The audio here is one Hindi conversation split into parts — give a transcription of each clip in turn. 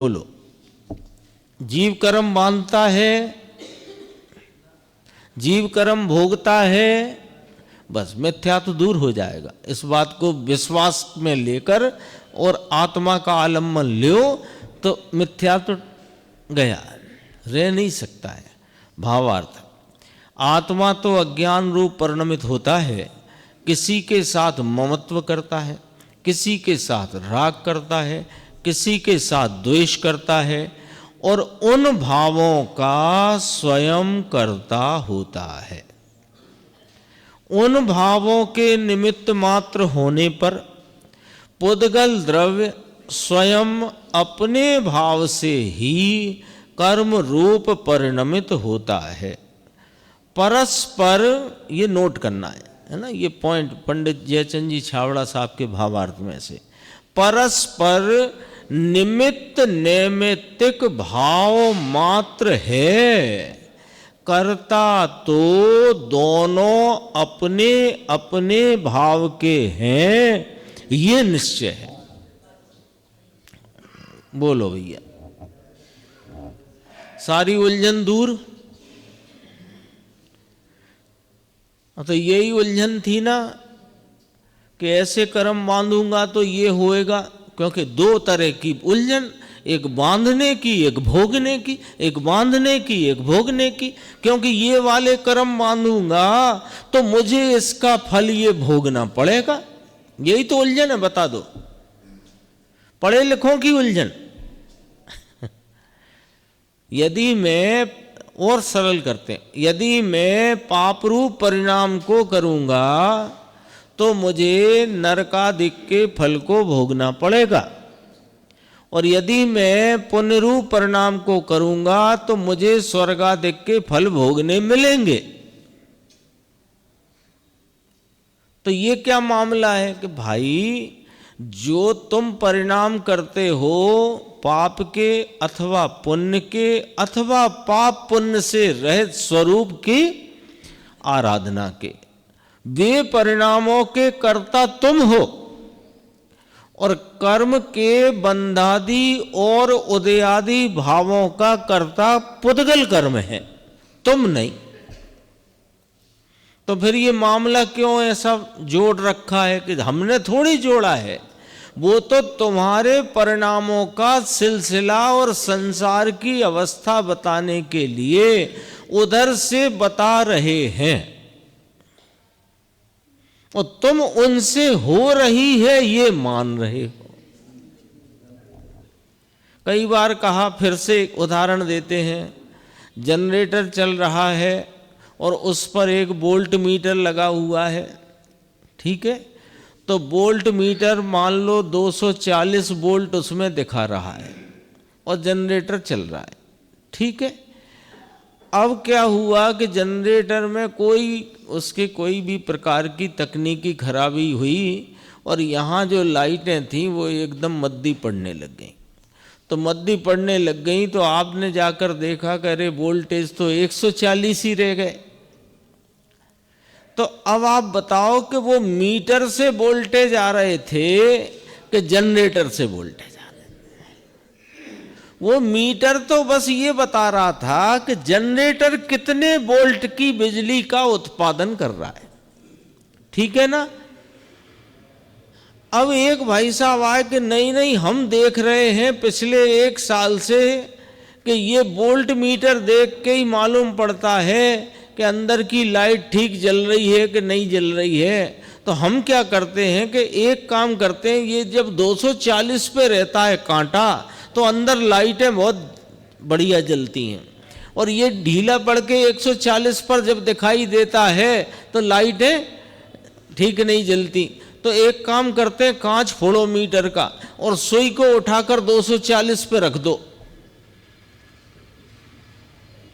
बोलो। जीव कर्म बांधता है, जीव कर्म भोगता है, बस मिथ्या तो दूर हो जाएगा। इस बात को विश्वास में लेकर और आत्मा का आलम्बन लो तो मिथ्या तो गया, रह नहीं सकता है। भावार्थ, आत्मा तो अज्ञान रूप परिणमित होता है, किसी के साथ ममत्व करता है, किसी के साथ राग करता है, किसी के साथ द्वेष करता है और उन भावों का स्वयं कर्ता होता है। उन भावों के निमित्त मात्र होने पर पुद्गल द्रव्य स्वयं अपने भाव से ही कर्म रूप परिणमित होता है। परस्पर, ये नोट करना है ना, ये पॉइंट पंडित जयचंद जी छावड़ा साहब के भावार्थ में से, परस्पर निमित्त नैमित्तिक भाव मात्र है, कर्ता तो दोनों अपने अपने भाव के हैं, ये निश्चय है। बोलो भैया, सारी उलझन दूर। तो यही उलझन थी ना कि ऐसे कर्म बांधूंगा तो ये होएगा, क्योंकि दो तरह की उलझन, एक बांधने की एक भोगने की, एक बांधने की एक भोगने की। क्योंकि ये वाले कर्म बांधूंगा तो मुझे इसका फल ये भोगना पड़ेगा, यही तो उलझन है। बता दो, पढ़े लिखों की उलझन। यदि मैं, और सरल करते हैं, यदि मैं पाप रूप परिणाम को करूंगा तो मुझे नरकादिक के फल को भोगना पड़ेगा, और यदि मैं पुण्य रूप परिणाम को करूंगा तो मुझे स्वर्गादिक के फल भोगने मिलेंगे। तो ये क्या मामला है कि भाई, जो तुम परिणाम करते हो पाप के अथवा पुण्य के अथवा पाप पुण्य से रहित स्वरूप की आराधना के, वे परिणामों के कर्ता तुम हो, और कर्म के बंधादि और उदयादि भावों का कर्ता पुद्गल कर्म है, तुम नहीं। तो फिर ये मामला क्यों ऐसा जोड़ रखा है कि हमने थोड़ी जोड़ा है, वो तो तुम्हारे परिणामों का सिलसिला और संसार की अवस्था बताने के लिए उधर से बता रहे हैं, और तुम उनसे हो रही है ये मान रहे हो। कई बार कहा, फिर से एक उदाहरण देते हैं। जनरेटर चल रहा है और उस पर एक वोल्ट मीटर लगा हुआ है, ठीक है। तो वोल्ट मीटर मान लो 240 वोल्ट उसमें दिखा रहा है और जनरेटर चल रहा है, ठीक है। अब क्या हुआ कि जनरेटर में कोई भी प्रकार की तकनीकी खराबी हुई और यहाँ जो लाइटें थीं वो एकदम मद्दी पड़ने लग गई। तो मद्दी पड़ने लग गई तो आपने जाकर देखा कि अरे वोल्टेज तो 140 ही रह गए। तो अब आप बताओ कि वो मीटर से वोल्टेज आ रहे थे कि जनरेटर से वोल्टेज आ रहे थे। वो मीटर तो बस ये बता रहा था कि जनरेटर कितने वोल्ट की बिजली का उत्पादन कर रहा है, ठीक है ना। अब एक भाई साहब आए कि नहीं हम देख रहे हैं पिछले 1 साल से कि ये वोल्ट मीटर देख के ही मालूम पड़ता है कि अंदर की लाइट ठीक जल रही है कि नहीं जल रही है। तो हम क्या करते हैं कि एक काम करते हैं, ये जब 240 पे रहता है कांटा तो अंदर लाइटें बहुत बढ़िया जलती हैं, और ये ढीला पड़ के 140 पर जब दिखाई देता है तो लाइटें ठीक नहीं जलती। तो एक काम करते हैं, कांच फोड़ो मीटर का और सुई को उठाकर 240 पे रख दो,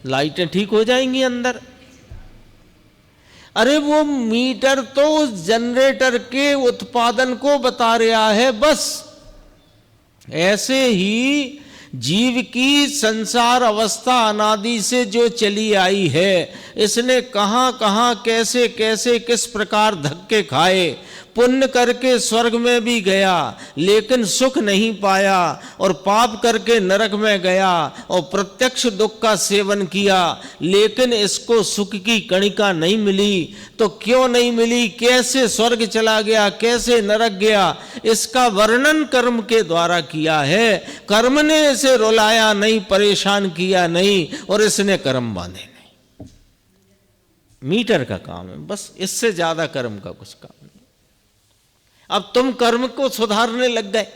लाइटें ठीक हो जाएंगी अंदर। अरे वो मीटर तो उस जनरेटर के उत्पादन को बता रहा है बस। ऐसे ही जीव की संसार अवस्था अनादि से जो चली आई है, इसने कहां कहां कैसे कैसे किस प्रकार धक्के खाए, पुण्य करके स्वर्ग में भी गया लेकिन सुख नहीं पाया, और पाप करके नरक में गया और प्रत्यक्ष दुख का सेवन किया लेकिन इसको सुख की कणिका नहीं मिली। तो क्यों नहीं मिली, कैसे स्वर्ग चला गया, कैसे नरक गया, इसका वर्णन कर्म के द्वारा किया है। कर्म ने इसे रुलाया नहीं, परेशान किया नहीं, और इसने कर्म बांधे नहीं। मीटर का काम है बस, इससे ज्यादा कर्म का कुछ काम नहीं। अब तुम कर्म को सुधारने लग गए,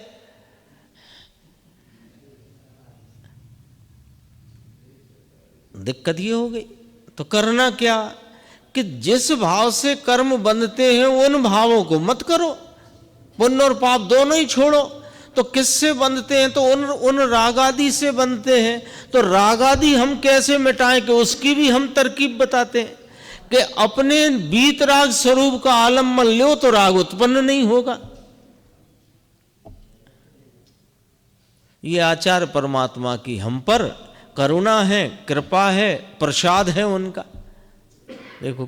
दिक्कत ये हो गई। तो करना क्या कि जिस भाव से कर्म बंधते हैं उन भावों को मत करो, पुण्य और पाप दोनों ही छोड़ो। तो किससे बंधते हैं, तो उन रागादि से बंधते हैं। तो रागादि हम कैसे मिटाएं, कि उसकी भी हम तरकीब बताते हैं कि अपने वीतराग स्वरूप का आलम्बन लो तो राग उत्पन्न नहीं होगा। ये आचार्य परमात्मा की हम पर करुणा है, कृपा है, प्रसाद है उनका। देखो